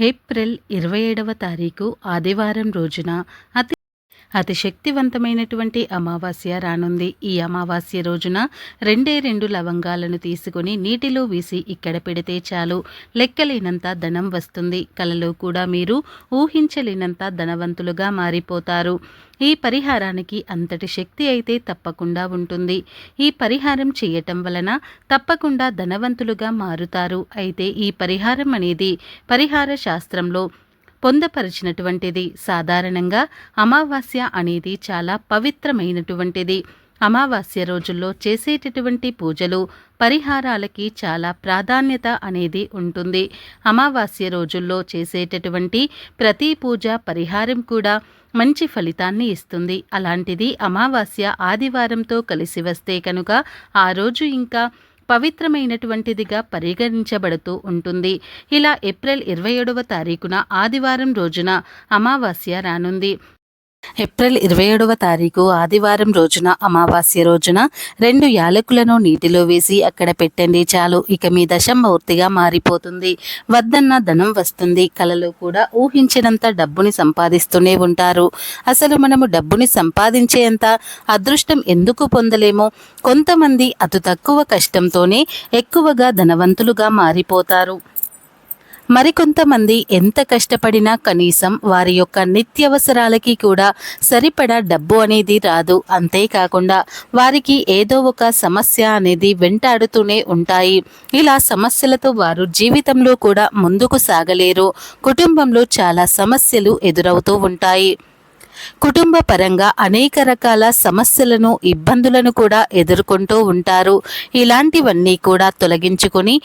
April 27వ తారీఖు ఆదివారం రోజున అతి శక్తివంతమైనటువంటి అమావాస్య రానుంది. ఈ అమావాస్య రోజున 2 లవంగాలను తీసుకుని నీటిలో వేసి ఇక్కడ పెడితే చాలు, లెక్కలేనంత ధనం వస్తుంది. కలలో కూడా మీరు ఊహించలేనంత ధనవంతులుగా మారిపోతారు. ఈ పరిహారానికి అంతటి శక్తి అయితే తప్పకుండా ఉంటుంది. ఈ పరిహారం చేయటం వలన తప్పకుండా ధనవంతులుగా మారుతారు. అయితే ఈ పరిహారం అనేది పరిహార శాస్త్రంలో పొందపరిచినటువంటిది. సాధారణంగా అమావాస్య అనేది చాలా పవిత్రమైనటువంటిది. అమావాస్య రోజుల్లో చేసేటటువంటి పూజలు పరిహారాలకి చాలా ప్రాధాన్యత అనేది ఉంటుంది. అమావాస్య రోజుల్లో చేసేటటువంటి ప్రతి పూజ పరిహారం కూడా మంచి ఫలితాన్ని ఇస్తుంది. అలాంటిది అమావాస్య ఆదివారంతో కలిసి వస్తే కనుక ఆ రోజు ఇంకా పవిత్రమైనటువంటిదిగా పరిగణించబడుతూ ఉంటుంది. ఇలా ఏప్రిల్ 27వ తారీఖున ఆదివారం రోజున అమావాస్య రానుంది. ఏప్రిల్ 27వ తారీఖు ఆదివారం రోజున అమావాస్య రోజున 2 యాలకులను నీటిలో వేసి అక్కడ పెట్టండి చాలు. ఇక మీ దశ పూర్తిగా మారిపోతుంది. వద్దన్న ధనం వస్తుంది. కలలో కూడా ఊహించినంత డబ్బుని సంపాదిస్తూనే ఉంటారు. అసలు మనము డబ్బుని సంపాదించేంత అదృష్టం ఎందుకు పొందలేమో. కొంతమంది అతి తక్కువ కష్టంతోనే ఎక్కువగా ధనవంతులుగా మారిపోతారు. మరికొంతమంది ఎంత కష్టపడినా కనీసం వారి యొక్క నిత్యవసరాలకి కూడా సరిపడా డబ్బు అనేది రాదు. అంతేకాకుండా వారికి ఏదో ఒక సమస్య అనేది వెంటాడుతూనే ఉంటాయి. ఇలా సమస్యలతో వారు జీవితంలో కూడా ముందుకు సాగలేరు. కుటుంబంలో చాలా సమస్యలు ఎదురవుతూ ఉంటాయి. కుటుంబ పరంగా అనేక రకాల సమస్యలను ఇబ్బందులను కూడా ఎదుర్కొంటూ ఉంటారు. ఇలాంటివన్నీ కూడా తొలగించుకొని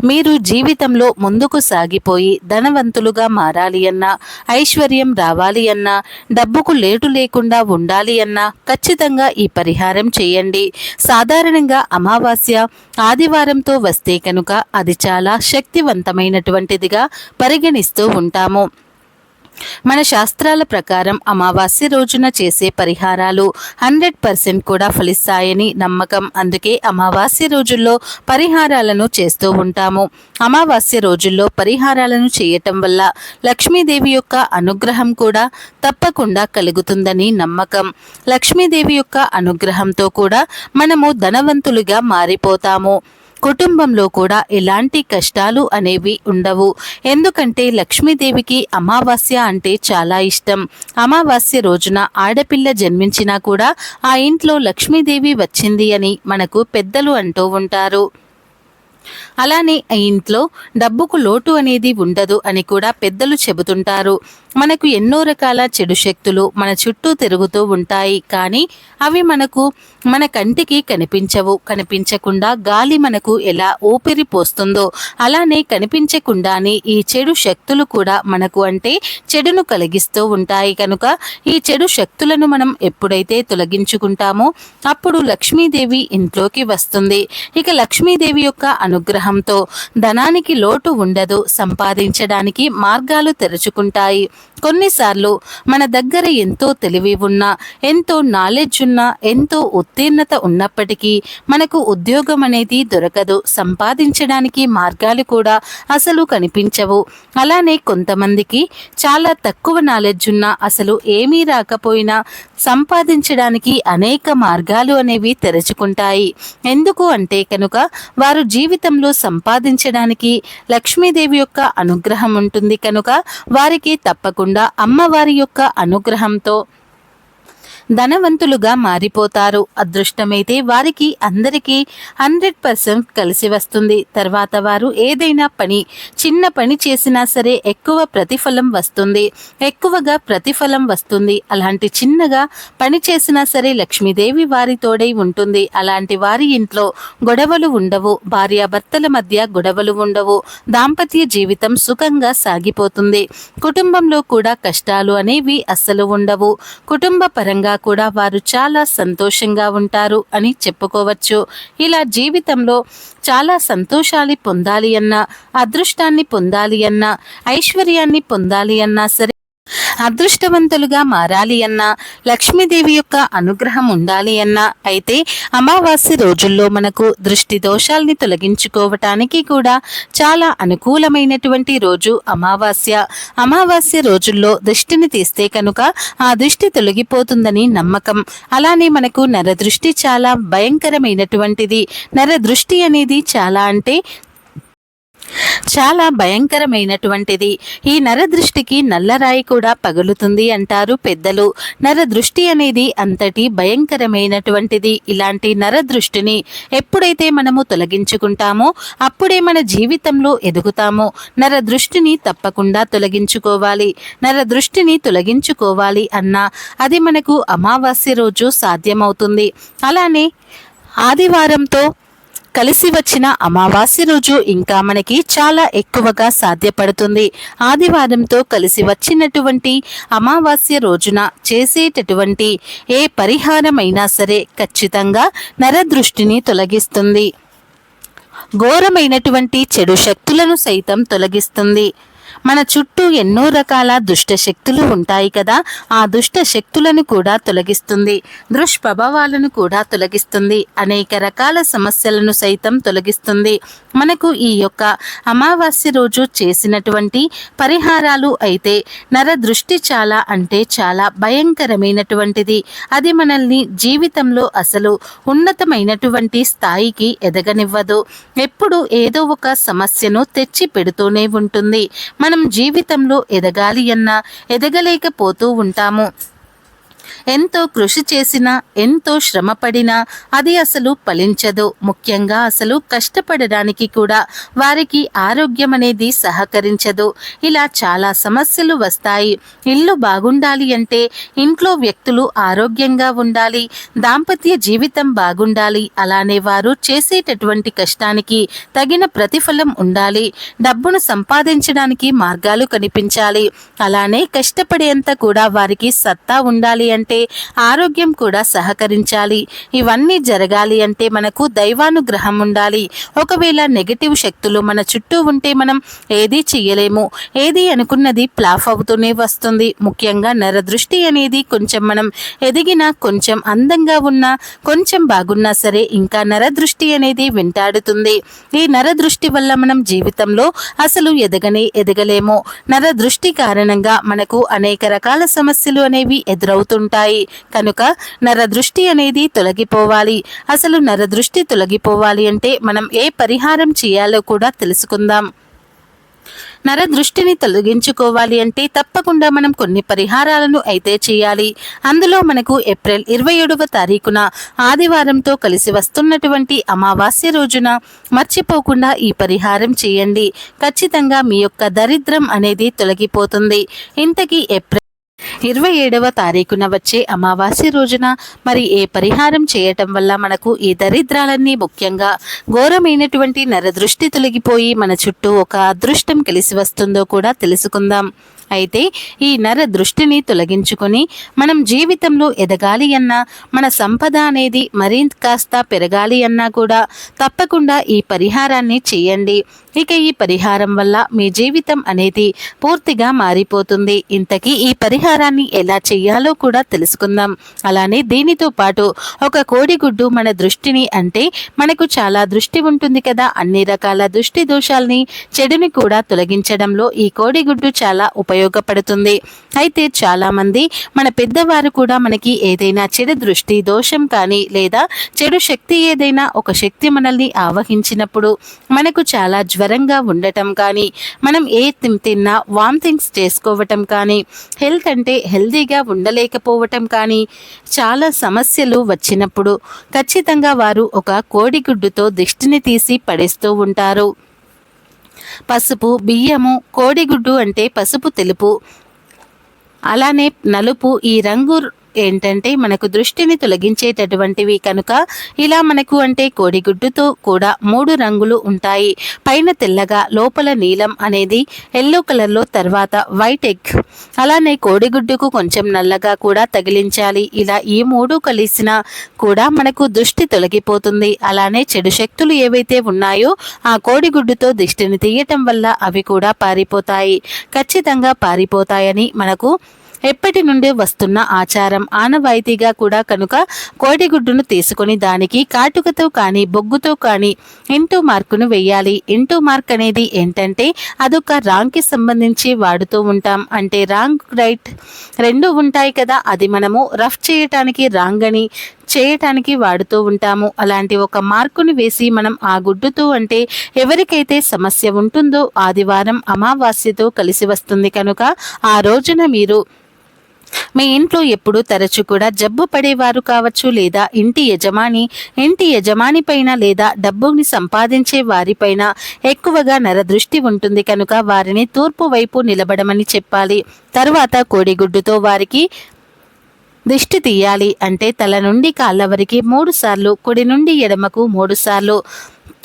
మీరు జీవితంలో ముందుకు సాగిపోయి ధనవంతులుగా మారాలి అన్నా, ఐశ్వర్యం రావాలి అన్నా, డబ్బుకు లేటు లేకుండా ఉండాలి అన్నా ఖచ్చితంగా ఈ పరిహారం చేయండి. సాధారణంగా అమావాస్య ఆదివారంతో వస్తే కనుక అది చాలా శక్తివంతమైనటువంటిదిగా పరిగణిస్తూ ఉంటాము. మన శాస్త్రాల ప్రకారం అమావాస్య రోజున చేసే పరిహారాలు 100% కూడా ఫలిస్తాయని నమ్మకం. అందుకే అమావాస్య రోజుల్లో పరిహారాలను చేస్తూ ఉంటాము. అమావాస్య రోజుల్లో పరిహారాలను చేయటం వల్ల లక్ష్మీదేవి యొక్క అనుగ్రహం కూడా తప్పకుండా కలుగుతుందని నమ్మకం. లక్ష్మీదేవి యొక్క అనుగ్రహంతో కూడా మనము ధనవంతులుగా మారిపోతాము. కుటుంబంలో కూడా ఎలాంటి కష్టాలు అనేవి ఉండవు. ఎందుకంటే లక్ష్మీదేవికి అమావాస్య అంటే చాలా ఇష్టం. అమావాస్య రోజున ఆడపిల్ల జన్మించినా కూడా ఆ ఇంట్లో లక్ష్మీదేవి వచ్చింది అని మనకు పెద్దలు అంటూ ఉంటారు. అలానే ఆ ఇంట్లో డబ్బుకు లోటు అనేది ఉండదు అని కూడా పెద్దలు చెబుతుంటారు. మనకు ఎన్నో రకాల చెడు శక్తులు మన చుట్టూ తిరుగుతూ ఉంటాయి. కానీ అవి మన కంటికి కనిపించవు. కనిపించకుండా గాలి మనకు ఎలా ఊపిరి పోస్తుందో అలానే కనిపించకుండానే ఈ చెడు శక్తులు కూడా మనకు అంటే చెడును కలిగిస్తూ ఉంటాయి. కనుక ఈ చెడు శక్తులను మనం ఎప్పుడైతే తొలగించుకుంటామో అప్పుడు లక్ష్మీదేవి ఇంట్లోకి వస్తుంది. ఇక లక్ష్మీదేవి యొక్క అనుగ్రహంతో ధనానికి లోటు ఉండదు. సంపాదించడానికి మార్గాలు తెరుచుకుంటాయి. కొన్నిసార్లు మన దగ్గర ఎంతో తెలివి ఉన్నా, ఎంతో నాలెడ్జ్ ఉన్నా, ఎంతో ఉత్తీర్ణత ఉన్నప్పటికీ మనకు ఉద్యోగం అనేది దొరకదు. సంపాదించడానికి మార్గాలు కూడా అసలు కనిపించవు. అలానే కొంతమందికి చాలా తక్కువ నాలెడ్జ్ ఉన్నా, అసలు ఏమీ రాకపోయినా సంపాదించడానికి అనేక మార్గాలు అనేవి తెరుచుకుంటాయి. ఎందుకు అంటే కనుక వారు జీవితంలో సంపాదించడానికి లక్ష్మీదేవి యొక్క అనుగ్రహం ఉంటుంది. కనుక వారికి తప్పకుండా అమ్మవారి యొక్క అనుగ్రహంతో ధనవంతులుగా మారిపోతారు. అదృష్టమైతే వారికి అందరికీ 100% కలిసి వస్తుంది. తర్వాత వారు ఏదైనా చిన్న పని చేసినా సరే ఎక్కువ ప్రతిఫలం వస్తుంది. అలాంటి చిన్నగా పని చేసినా సరే లక్ష్మీదేవి వారి తోడై ఉంటుంది. అలాంటి వారి ఇంట్లో గొడవలు ఉండవు. భార్యాభర్తల మధ్య గొడవలు ఉండవు. దాంపత్య జీవితం సుఖంగా సాగిపోతుంది. కుటుంబంలో కూడా కష్టాలు అనేవి అస్సలు ఉండవు. కుటుంబ పరంగా కూడా వారు చాలా సంతోషంగా ఉంటారు అని చెప్పుకోవచ్చు. ఇలా జీవితంలో చాలా సంతోషాలు పొందాలి అన్నా, అదృష్టాన్ని పొందాలి అన్నా, ఐశ్వర్యాన్ని పొందాలి అన్నా సరే అదృష్టవంతులుగా మారాలి అన్నా, లక్ష్మీదేవి యొక్క అనుగ్రహం ఉండాలి అన్నా, అయితే అమావాస్య రోజుల్లో మనకు దృష్టి దోషాల్ని తొలగించుకోవటానికి కూడా చాలా అనుకూలమైనటువంటి రోజు అమావాస్య. అమావాస్య రోజుల్లో దృష్టిని తీస్తే కనుక ఆ దృష్టి తొలగిపోతుందని నమ్మకం. అలానే మనకు నరదృష్టి చాలా భయంకరమైనటువంటిది. నరదృష్టి అనేది చాలా భయంకరమైనటువంటిది. ఈ నరదృష్టికి నల్లరాయి కూడా పగులుతుంది అంటారు పెద్దలు. నరదృష్టి అనేది అంతటి భయంకరమైనటువంటిది. ఇలాంటి నరదృష్టిని ఎప్పుడైతే మనము తొలగించుకుంటామో అప్పుడే మన జీవితంలో ఎదుగుతామో. నరదృష్టిని తప్పకుండా తొలగించుకోవాలి. నరదృష్టిని తొలగించుకోవాలి అన్నా అది మనకు అమావాస్య రోజు సాధ్యమవుతుంది. అలానే ఆదివారంతో కలిసి వచ్చిన అమావాస్య రోజు ఇంకా మనకి చాలా ఎక్కువగా సాధ్యపడుతుంది. ఆదివారంతో కలిసి వచ్చినటువంటి అమావాస్య రోజున చేసేటటువంటి ఏ పరిహారమైనా సరే ఖచ్చితంగా నరదృష్టిని తొలగిస్తుంది. ఘోరమైనటువంటి చెడు శక్తులను సైతం తొలగిస్తుంది. మన చుట్టూ ఎన్నో రకాల దుష్ట శక్తులు ఉంటాయి కదా, ఆ దుష్ట శక్తులను కూడా తొలగిస్తుంది. దుష్ప్రభావాలను కూడా తొలగిస్తుంది. అనేక రకాల సమస్యలను సైతం తొలగిస్తుంది. మనకు ఈ యొక్క అమావాస్య రోజు చేసినటువంటి పరిహారాలు అయితే నరదృష్టి చాలా అంటే చాలా భయంకరమైనటువంటిది. అది మనల్ని జీవితంలో అసలు ఉన్నతమైనటువంటి స్థాయికి ఎదగనివ్వదు. ఎప్పుడు ఏదో ఒక సమస్యను తెచ్చి పెడుతూనే ఉంటుంది. మనం జీవితంలో ఎదగాలి అన్నా ఎదగలేకపోతూ ఉంటాము. ఎంతో కృషి చేసినా, ఎంతో శ్రమపడినా అది అసలు ఫలించదు. ముఖ్యంగా అసలు కష్టపడడానికి కూడా వారికి ఆరోగ్యం అనేది సహకరించదు. ఇలా చాలా సమస్యలు వస్తాయి. ఇల్లు బాగుండాలి అంటే ఇంట్లో వ్యక్తులు ఆరోగ్యంగా ఉండాలి, దాంపత్య జీవితం బాగుండాలి. అలానే వారు చేసేటటువంటి కష్టానికి తగిన ప్రతిఫలం ఉండాలి. డబ్బును సంపాదించడానికి మార్గాలు కనిపించాలి. అలానే కష్టపడేంత కూడా వారికి సత్తా ఉండాలి అంటే ఆరోగ్యం కూడా సహకరించాలి. ఇవన్నీ జరగాలి అంటే మనకు దైవానుగ్రహం ఉండాలి. ఒకవేళ నెగటివ్ శక్తులు మన చుట్టూ ఉంటే మనం ఏదీ చెయ్యలేము. ఏది అనుకున్నది ప్లాఫ్ అవుతూనే వస్తుంది. ముఖ్యంగా నరదృష్టి అనేది కొంచెం మనం ఎదిగినా, కొంచెం అందంగా ఉన్నా, కొంచెం బాగున్నా సరే ఇంకా నరదృష్టి అనేది వెంటాడుతుంది. ఈ నరదృష్టి వల్ల మనం జీవితంలో అసలు ఎదగలేము. నరదృష్టి కారణంగా మనకు అనేక రకాల సమస్యలు అనేవి ఎదురవుతుంటాయి. కనుక నరదృష్టి అనేది తొలగిపోవాలి. అసలు నరదృష్టి తొలగిపోవాలి అంటే మనం ఏ పరిహారం చేయాలో కూడా తెలుసుకుందాం. నరదృష్టిని తొలగించుకోవాలి అంటే తప్పకుండా మనం కొన్ని పరిహారాలను అయితే చేయాలి. అందులో మనకు ఏప్రిల్ 27వ తారీఖున ఆదివారంతో కలిసి వస్తున్నటువంటి అమావాస్య రోజున మర్చిపోకుండా ఈ పరిహారం చేయండి. ఖచ్చితంగా మీ యొక్క దరిద్రం అనేది తొలగిపోతుంది. ఇంతకీ ఏప్రిల్ 27వ తారీఖున వచ్చే అమావాస్య రోజున మరి ఏ పరిహారం చేయటం వల్ల మనకు ఈ దరిద్రాలన్నీ, ముఖ్యంగా ఘోరమైనటువంటి నరదృష్టి తొలగిపోయి మన చుట్టూ ఒక అదృష్టం కలిసి వస్తుందో కూడా తెలుసుకుందాం. అయితే ఈ నర దృష్టిని తొలగించుకొని మనం జీవితంలో ఎదగాలి అన్నా, మన సంపద అనేది మరింత కాస్త పెరగాలి అన్నా కూడా తప్పకుండా ఈ పరిహారాన్ని చేయండి. ఇక ఈ పరిహారం వల్ల మీ జీవితం అనేది పూర్తిగా మారిపోతుంది. ఇంతకీ ఈ పరిహారాన్ని ఎలా చేయాలో కూడా తెలుసుకుందాం. అలానే దీనితో పాటు ఒక కోడిగుడ్డు మన దృష్టిని, అంటే మనకు చాలా దృష్టి ఉంటుంది కదా, అన్ని రకాల దృష్టి దోషాల్ని, చెడుని కూడా తొలగించడంలో ఈ కోడిగుడ్డు చాలా ఉపయోగపడుతుంది. అయితే చాలామంది మన పెద్దవారు కూడా మనకి ఏదైనా చెడు దృష్టి దోషం కానీ లేదా చెడు శక్తి ఏదైనా ఒక శక్తి మనల్ని ఆవహించినప్పుడు మనకు చాలా జ్వరంగా ఉండటం కానీ, మనం ఏ తిన్నా వామిటింగ్స్ చేసుకోవటం కానీ, హెల్త్ అంటే హెల్తీగా ఉండలేకపోవటం కానీ, చాలా సమస్యలు వచ్చినప్పుడు ఖచ్చితంగా వారు ఒక కోడిగుడ్డుతో దిష్టిని తీసి పడేస్తూ ఉంటారు. పసుపు, బియ్యము, కోడిగుడ్డు అంటే పసుపు తెలుపు, అలానే నలుపు, ఈ రంగు ఏంటంటే మనకు దృష్టిని తొలగించేటటువంటివి కనుక ఇలా మనకు అంటే కోడిగుడ్డుతో కూడా 3 రంగులు ఉంటాయి. పైన తెల్లగా లోపల నీలం అనేది ఎల్లో కలర్లో, తర్వాత వైట్ ఎగ్, అలానే కోడిగుడ్డుకు కొంచెం నల్లగా కూడా తగిలించాలి. ఇలా ఈ 3 కలిసినా కూడా మనకు దృష్టి తొలగిపోతుంది. అలానే చెడు శక్తులు ఏవైతే ఉన్నాయో ఆ కోడిగుడ్డుతో దిష్టిని తీయటం వల్ల అవి కూడా పారిపోతాయి. ఖచ్చితంగా పారిపోతాయని మనకు ఎప్పటి నుండి వస్తున్న ఆచారం, ఆనవాయితీగా కూడా కనుక కోడిగుడ్డును తీసుకొని దానికి కాటుకతో కానీ బొగ్గుతో కానీ ఇంటూ మార్కును వేయాలి. ఇంటూ మార్క్ అనేది ఏంటంటే అదొక రాంగ్కి సంబంధించి వాడుతూ ఉంటాం. అంటే రాంగ్ రైట్ రెండు ఉంటాయి కదా, అది మనము రఫ్ చేయటానికి రాంగ్ అని చేయటానికి వాడుతూ ఉంటాము. అలాంటి ఒక మార్కుని వేసి మనం ఆ గుడ్డుతో అంటే ఎవరికైతే సమస్య ఉంటుందో ఆదివారం అమావాస్యతో కలిసి వస్తుంది కనుక ఆ రోజున మీరు మీ ఇంట్లో ఎప్పుడు తరచు కూడా జబ్బు పడేవారు కావచ్చు, లేదా ఇంటి యజమాని పైన లేదా డబ్బుని సంపాదించే వారిపైన ఎక్కువగా నరదృష్టి ఉంటుంది కనుక వారిని తూర్పు వైపు నిలబడమని చెప్పాలి. తరువాత కోడిగుడ్డుతో వారికి దిష్టి తీయాలి. అంటే తల నుండి కాళ్ళ వరకు 3 సార్లు, కుడి నుండి ఎడమకు 3 సార్లు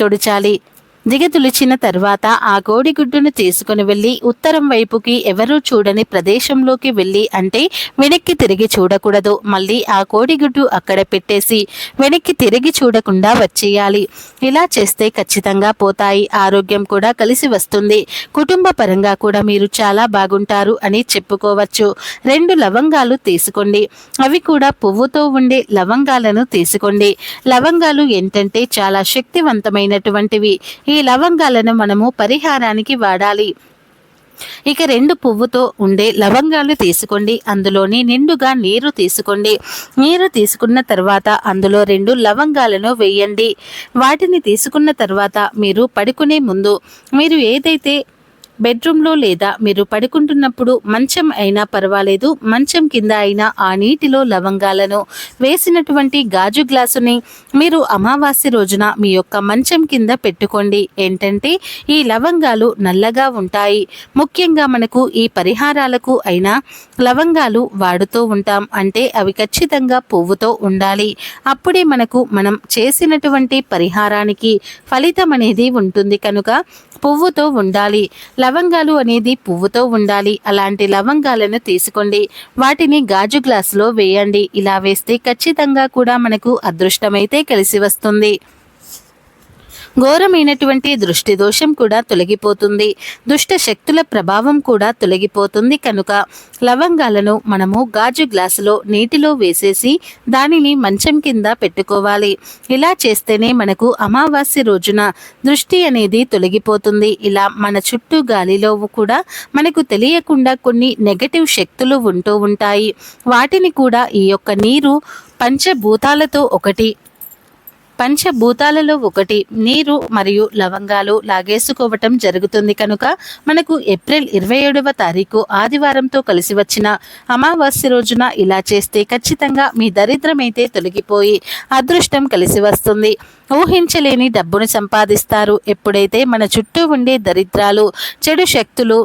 తుడిచాలి. దిగతులిచిన తర్వాత ఆ కోడిగుడ్డును తీసుకుని వెళ్ళి ఉత్తరం వైపుకి ఎవరూ చూడని ప్రదేశంలోకి వెళ్ళి, అంటే వెనక్కి తిరిగి చూడకూడదు. మళ్ళీ ఆ కోడిగుడ్డు అక్కడ పెట్టేసి వెనక్కి తిరిగి చూడకుండా వచ్చేయాలి. ఇలా చేస్తే ఖచ్చితంగా పోతాయి. ఆరోగ్యం కూడా కలిసి వస్తుంది. కుటుంబ పరంగా కూడా మీరు చాలా బాగుంటారు అని చెప్పుకోవచ్చు. 2 లవంగాలు తీసుకోండి. అవి కూడా పువ్వుతో ఉండే లవంగాలను తీసుకోండి. లవంగాలు ఏంటంటే చాలా శక్తివంతమైనటువంటివి. ఈ లవంగాలను మనము పరిహారానికి వాడాలి. ఇక 2 పువ్వుతో ఉండే లవంగాలు తీసుకోండి. అందులోని నిండుగా నీరు తీసుకోండి. నీరు తీసుకున్న తర్వాత అందులో 2 లవంగాలను వేయండి. వాటిని తీసుకున్న తర్వాత మీరు పడుకునే ముందు మీరు ఏదైతే బెడ్రూమ్లో లేదా మీరు పడుకుంటున్నప్పుడు మంచం అయినా పర్వాలేదు, మంచం కింద అయినా ఆ నీటిలో లవంగాలను వేసినటువంటి గాజు గ్లాసుని మీరు అమావాస్య రోజున మీ యొక్క మంచం కింద పెట్టుకోండి. ఏంటంటే ఈ లవంగాలు నల్లగా ఉంటాయి. ముఖ్యంగా మనకు ఈ పరిహారాలకు అయినా లవంగాలు వాడుతూ ఉంటాం. అంటే అవి ఖచ్చితంగా పువ్వుతో ఉండాలి. అప్పుడే మనం చేసినటువంటి పరిహారానికి ఫలితం అనేది ఉంటుంది కనుక పువ్వుతో ఉండాలి. లవంగాలు అనేది పువ్వుతో ఉండాలి. అలాంటి లవంగాలను తీసుకోండి. వాటిని గాజు గ్లాసులో వేయండి. ఇలా వేస్తే ఖచ్చితంగా కూడా మనకు అదృష్టమైతే కలిసి వస్తుంది. ఘోరమైనటువంటి దృష్టి దోషం కూడా తొలగిపోతుంది. దుష్ట శక్తుల ప్రభావం కూడా తొలగిపోతుంది కనుక లవంగాలను మనము గాజు గ్లాసులో నీటిలో వేసేసి దానిని మంచం కింద పెట్టుకోవాలి. ఇలా చేస్తేనే మనకు అమావాస్య రోజున దృష్టి అనేది తొలగిపోతుంది. ఇలా మన చుట్టూ గాలిలో కూడా మనకు తెలియకుండా కొన్ని నెగటివ్ శక్తులు ఉంటూ ఉంటాయి. వాటిని కూడా ఈ యొక్క నీరు పంచభూతాలలో ఒకటి నీరు మరియు లవంగాలు లాగేసుకోవటం జరుగుతుంది కనుక మనకు ఏప్రిల్ 27వ తారీఖు ఆదివారంతో కలిసి వచ్చిన అమావాస్య రోజున ఇలా చేస్తే ఖచ్చితంగా మీ దరిద్రమైతే తొలగిపోయి అదృష్టం కలిసి వస్తుంది. ఊహించలేని డబ్బును సంపాదిస్తారు. ఎప్పుడైతే మన చుట్టూ ఉండే దరిద్రాలు, చెడు శక్తులు,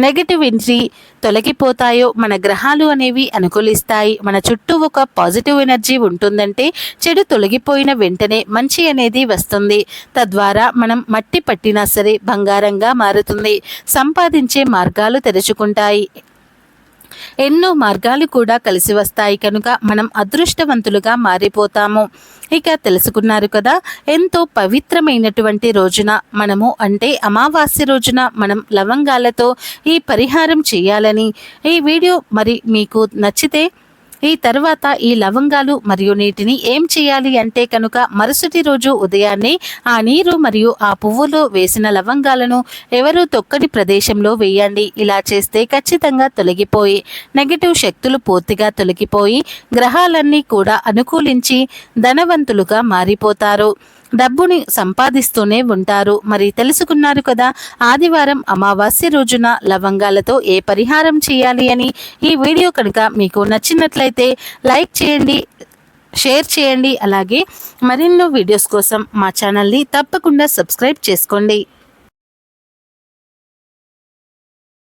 నెగటివిటీ తొలగిపోతాయో మన గ్రహాలు అనేవి అనుకూలిస్తాయి. మన చుట్టూ ఒక పాజిటివ్ ఎనర్జీ ఉంటుందంటే చెడు తొలగిపోయిన వెంటనే మంచి అనేది వస్తుంది. తద్వారా మనం మట్టి పట్టినా సరే బంగారంగా మారుతుంది. సంపాదించే మార్గాలు తెరుచుకుంటాయి. ఎన్నో మార్గాలు కూడా కలిసి వస్తాయి కనుక మనం అదృష్టవంతులుగా మారిపోతాము. ఇక తెలుసుకున్నారు కదా, ఎంతో పవిత్రమైనటువంటి రోజున మనము అంటే అమావాస్య రోజున మనం లవంగాలతో ఈ పరిహారం చేయాలని ఈ వీడియో మరి మీకు నచ్చితే ఈ తర్వాత ఈ లవంగాలు మరియు నీటిని ఏం చేయాలి అంటే కనుక మరుసటి రోజు ఉదయాన్నే ఆ నీరు మరియు ఆ పువ్వులో వేసిన లవంగాలను ఎవరూ తొక్కని ప్రదేశంలో వేయండి. ఇలా చేస్తే ఖచ్చితంగా తొలగిపోయి నెగటివ్ శక్తులు పూర్తిగా తొలగిపోయి గ్రహాలన్నీ కూడా అనుకూలించి ధనవంతులుగా మారిపోతారు. డబ్బుని సంపాదిస్తూనే ఉంటారు. మరి తెలుసుకున్నారు కదా, ఆదివారం అమావాస్య రోజున లవంగాలతో ఏ పరిహారం చేయాలి అని. ఈ వీడియో కనుక మీకు నచ్చినట్లయితే లైక్ చేయండి, షేర్ చేయండి. అలాగే మరిన్నో వీడియోస్ కోసం మా ఛానల్ని తప్పకుండా సబ్స్క్రైబ్ చేసుకోండి.